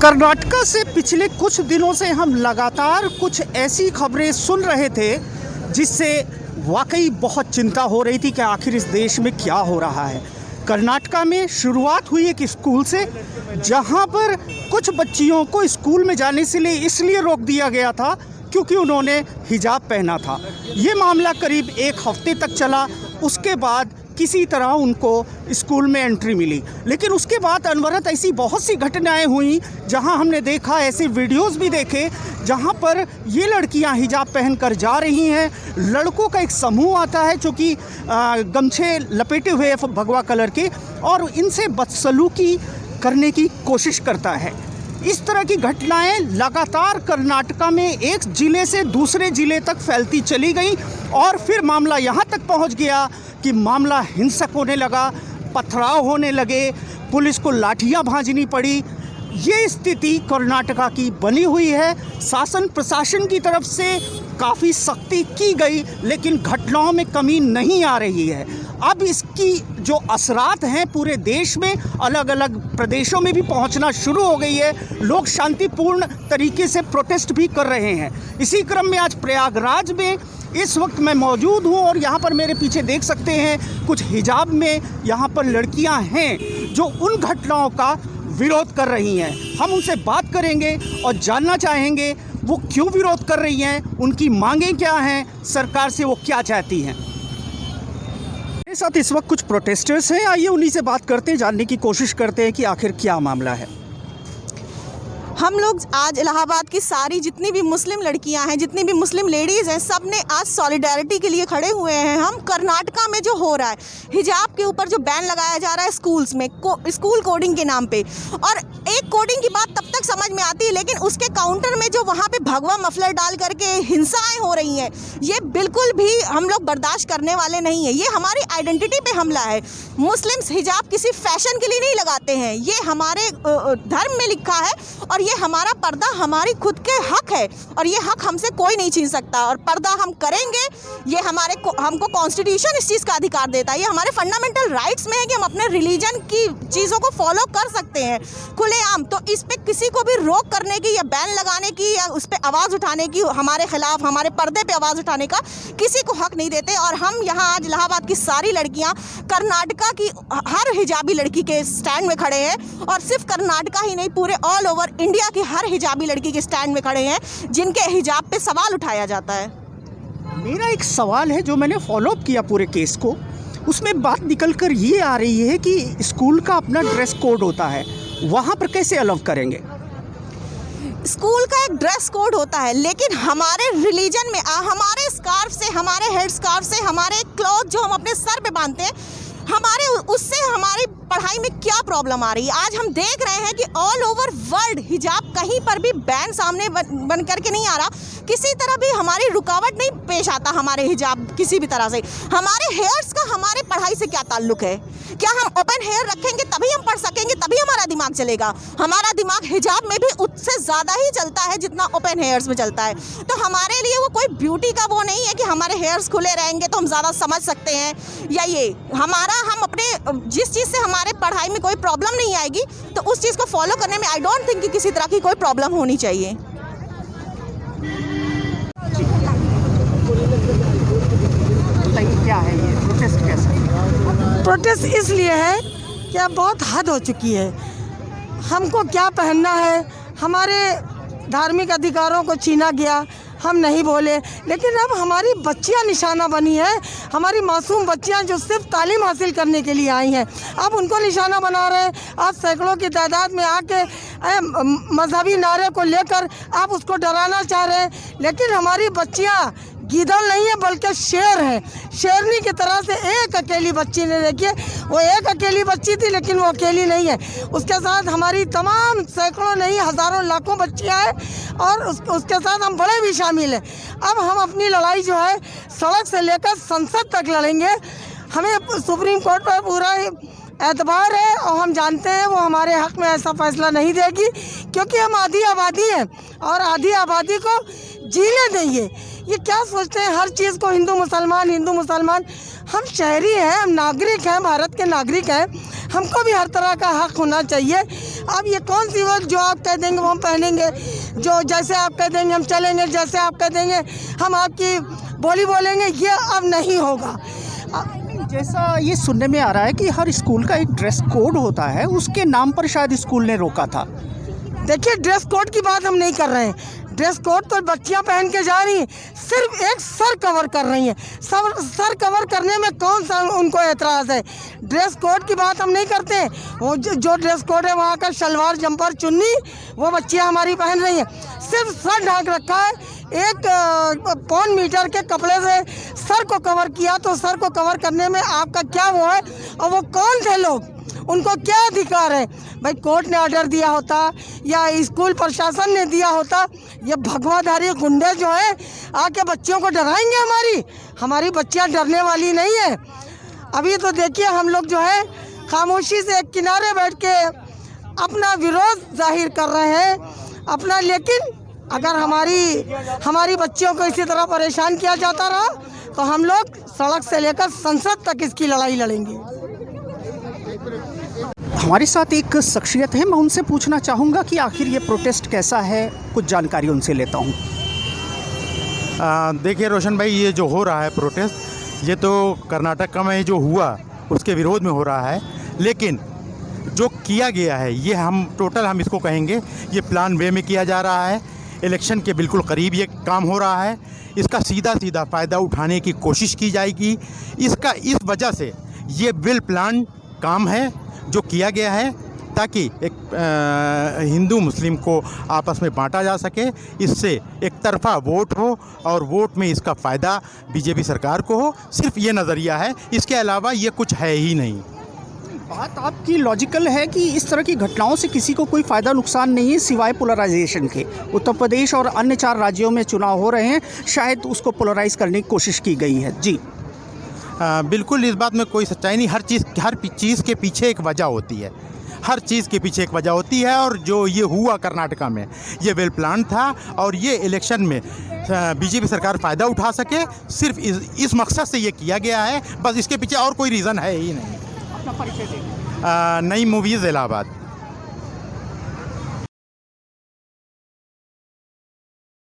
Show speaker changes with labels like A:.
A: कर्नाटका से पिछले कुछ दिनों से हम लगातार कुछ ऐसी खबरें सुन रहे थे जिससे वाकई बहुत चिंता हो रही थी कि आखिर इस देश में क्या हो रहा है। कर्नाटका में शुरुआत हुई एक स्कूल से जहां पर कुछ बच्चियों को स्कूल में जाने से लिए इसलिए रोक दिया गया था क्योंकि उन्होंने हिजाब पहना था। ये मामला करीब एक हफ्ते तक चला। उसके बाद किसी तरह उनको स्कूल में एंट्री मिली, लेकिन उसके बाद अनवरत ऐसी बहुत सी घटनाएं हुई जहां हमने देखा, ऐसे वीडियोस भी देखे जहां पर ये लड़कियां हिजाब पहनकर जा रही हैं। लड़कों का एक समूह आता है जो कि गमछे लपेटे हुए भगवा कलर के और इनसे बदसलूकी करने की कोशिश करता है। इस तरह की घटनाएं लगातार कर्नाटका में एक ज़िले से दूसरे ज़िले तक फैलती चली गई और फिर मामला यहाँ तक पहुँच गया कि मामला हिंसक होने लगा, पथराव होने लगे, पुलिस को लाठियाँ भांजनी पड़ी। ये स्थिति कर्नाटका की बनी हुई है। शासन प्रशासन की तरफ से काफ़ी सख्ती की गई, लेकिन घटनाओं में कमी नहीं आ रही है। अब इसकी जो असरात हैं पूरे देश में, अलग अलग प्रदेशों में भी पहुंचना शुरू हो गई है। लोग शांतिपूर्ण तरीके से प्रोटेस्ट भी कर रहे हैं। इसी क्रम में आज प्रयागराज में इस वक्त मैं मौजूद हूं और यहाँ पर मेरे पीछे देख सकते हैं कुछ हिजाब में यहाँ पर लड़कियाँ हैं जो उन घटनाओं का विरोध कर रही हैं। हम उनसे बात करेंगे और जानना चाहेंगे वो क्यों विरोध कर रही हैं, उनकी मांगें क्या हैं, सरकार से वो क्या चाहती हैं। मेरे साथ इस वक्त कुछ प्रोटेस्टर्स हैं, आइए उन्हीं से बात करते हैं, जानने की कोशिश करते हैं कि आखिर क्या मामला है।
B: हम लोग आज इलाहाबाद की सारी जितनी भी मुस्लिम लड़कियां हैं, जितनी भी मुस्लिम लेडीज़ हैं, सब ने आज सॉलिडारिटी के लिए खड़े हुए हैं। हम कर्नाटका में जो हो रहा है, हिजाब के ऊपर जो बैन लगाया जा रहा है स्कूल्स में, स्कूल कोडिंग के नाम पे, और एक कोडिंग की बात तब तक समझ में आती है, लेकिन उसके काउंटर में जो वहाँ पे भगवा मफलर डाल करके हिंसाएं हो रही हैं, ये बिल्कुल भी हम लोग बर्दाश्त करने वाले नहीं है। ये हमारी आइडेंटिटी पे हमला है। मुस्लिम्स हिजाब किसी फैशन के लिए नहीं लगाते हैं, ये हमारे धर्म में लिखा है और ये हमारा पर्दा हमारी खुद के हक है और ये हक हमसे कोई नहीं छीन सकता। और पर्दा हम करेंगे, ये हमको कॉन्स्टिट्यूशन इस चीज़ का अधिकार देता है। ये हमारे फंडामेंटल राइट्स में है कि हम अपने रिलीजन की चीज़ों को फॉलो कर सकते हैं खुलेआम। तो इस पे किसी को भी रोक करने की या बैन लगाने की या उस पर आवाज़ उठाने की, हमारे खिलाफ, हमारे पर्दे पे आवाज़ उठाने का किसी को हक नहीं देते। और हम यहाँ आज इलाहाबाद की सारी लड़कियाँ कर्नाटका की हर हिजाबी लड़की के स्टैंड में खड़े हैं और सिर्फ कर्नाटका ही नहीं, पूरे ऑल ओवर इंडिया की हर हिजाबी लड़की के स्टैंड में खड़े हैं जिनके हिजाब पे सवाल उठाया जाता है।
A: मेरा एक सवाल है जो मैंने फॉलोअप किया पूरे केस को, उसमें बात निकल कर ये आ रही है कि स्कूल का अपना ड्रेस कोड होता है, वहाँ पर कैसे अलाउ करेंगे?
B: स्कूल का एक ड्रेस कोड होता है, लेकिन हमारे रिलीजन में हमारे स्कार्फ से, हमारे हेड स्कार्फ से, हमारे क्लॉथ जो हम अपने सर पे बांधते हैं, हमारे उससे हमारी पढ़ाई में क्या प्रॉब्लम आ रही है। आज हम देख रहे हैं कि ऑल ओवर वर्ल्ड हिजाब कहीं पर भी बैन सामने बन करके नहीं आ रहा, किसी तरह भी हमारी रुकावट नहीं पेश आता। हमारे हिजाब किसी भी तरह से, हमारे हेयर्स का हमारे पढ़ाई से क्या ताल्लुक है? क्या हम ओपन हेयर रखेंगे तभी हम पढ़ सकेंगे, तभी हमारा दिमाग चलेगा? हमारा दिमाग हिजाब में भी उससे ज़्यादा ही चलता है जितना ओपन हेयर्स में चलता है। तो हमारे लिए वो कोई ब्यूटी का वो नहीं है कि हमारे हेयर्स खुले रहेंगे तो हम ज़्यादा समझ सकते हैं, या ये हम अपने जिस चीज़ से हमारे पढ़ाई में कोई प्रॉब्लम नहीं आएगी तो उस चीज़ को फॉलो करने में आई डोंट थिंक कि किसी तरह की कोई प्रॉब्लम होनी चाहिए।
A: क्या है ये प्रोटेस्ट? कैसे
C: प्रोटेस्ट इसलिए है कि अब बहुत हद हो चुकी है। हमको क्या पहनना है, हमारे धार्मिक अधिकारों को छीना गया, हम नहीं बोले, लेकिन अब हमारी बच्चियां निशाना बनी है। हमारी मासूम बच्चियां जो सिर्फ तालीम हासिल करने के लिए आई हैं, अब उनको निशाना बना रहे हैं। आप सैकड़ों की तादाद में आके मजहबी नारे को लेकर आप उसको डराना चाह रहे हैं, लेकिन हमारी बच्चियां गीदड़ नहीं है बल्कि शेर है। शेरनी की तरह से एक अकेली बच्ची ने, देखिए वो एक अकेली बच्ची थी लेकिन वो अकेली नहीं है, उसके साथ हमारी तमाम सैकड़ों नहीं हज़ारों लाखों बच्चियां हैं और उसके साथ हम बड़े भी शामिल हैं। अब हम अपनी लड़ाई जो है सड़क से लेकर संसद तक लड़ेंगे। हमें सुप्रीम कोर्ट पर पूरा एतबार है और हम जानते हैं वो हमारे हक़ में ऐसा फ़ैसला नहीं देगी, क्योंकि हम आधी आबादी हैं और आधी आबादी को जीने देंगे। ये क्या सोचते हैं हर चीज़ को हिंदू मुसलमान हिंदू मुसलमान। हम शहरी हैं, हम नागरिक हैं, भारत के नागरिक हैं, हमको भी हर तरह का हक होना चाहिए। अब ये कौन सी वो जो आप कह देंगे वो हम पहनेंगे, जो जैसे आप कह देंगे हम चलेंगे, जैसे आप कह देंगे हम आपकी बोली बोलेंगे, ये अब नहीं होगा।
A: जैसा ये सुनने में आ रहा है कि हर स्कूल का एक ड्रेस कोड होता है, उसके नाम पर शायद स्कूल ने रोका था।
C: देखिए, ड्रेस कोड की बात हम नहीं कर रहे हैं। ड्रेस कोड तो बच्चियां पहन के जा रही हैं, सिर्फ एक सर कवर कर रही हैं। सर कवर करने में कौन सा उनको एतराज़ है? ड्रेस कोड की बात हम नहीं करते। वो जो ड्रेस कोड है वहाँ का शलवार जंपर चुन्नी वो बच्चियां हमारी पहन रही हैं। सिर्फ सर ढक रखा है, एक 1 मीटर के कपड़े से सर को कवर किया। तो सर को कवर करने में आपका क्या वो है? और वो कौन थे लोग, उनको क्या अधिकार है? भाई कोर्ट ने ऑर्डर दिया होता या स्कूल प्रशासन ने दिया होता, ये भगवाधारी गुंडे जो है आके बच्चियों को डराएंगे। हमारी बच्चियां डरने वाली नहीं है। अभी तो देखिए हम लोग जो है खामोशी से एक किनारे बैठ के अपना विरोध जाहिर कर रहे हैं अपना, लेकिन अगर हमारी बच्चियों को इसी तरह परेशान किया जाता रहा तो हम लोग सड़क से लेकर संसद तक इसकी लड़ाई लड़ेंगे।
A: हमारे साथ एक शख्सियत है, मैं उनसे पूछना चाहूँगा कि आखिर ये प्रोटेस्ट कैसा है, कुछ जानकारी उनसे लेता हूँ।
D: देखिए रोशन भाई, ये जो हो रहा है प्रोटेस्ट, ये तो कर्नाटक में जो हुआ उसके विरोध में हो रहा है, लेकिन जो किया गया है ये हम इसको कहेंगे ये प्लान वे में किया जा रहा है। इलेक्शन के बिल्कुल करीब ये काम हो रहा है, इसका सीधा फ़ायदा उठाने की कोशिश की जाएगी। इस वजह से ये वेल प्लान काम है जो किया गया है, ताकि एक हिंदू मुस्लिम को आपस में बांटा जा सके, इससे एक तरफा वोट हो और वोट में इसका फ़ायदा बीजेपी सरकार को हो। सिर्फ ये नज़रिया है, इसके अलावा ये कुछ है ही नहीं।
A: बात आपकी लॉजिकल है कि इस तरह की घटनाओं से किसी को कोई फ़ायदा नुकसान नहीं है सिवाय पोलराइजेशन के। उत्तर प्रदेश और अन्य 4 राज्यों में चुनाव हो रहे हैं, शायद उसको पोलराइज करने की कोशिश की गई है। जी
D: बिल्कुल, इस बात में कोई सच्चाई नहीं। हर चीज़ के पीछे एक वजह होती है, हर चीज़ के पीछे एक वजह होती है। और जो ये हुआ कर्नाटका में, ये वेल प्लान था और ये इलेक्शन में बीजेपी सरकार फ़ायदा उठा सके, सिर्फ इस मकसद से ये किया गया है। बस इसके पीछे और कोई रीज़न है ही नहीं।
A: अपना परिचय दें।
D: नई मूवीज़ इलाहाबाद।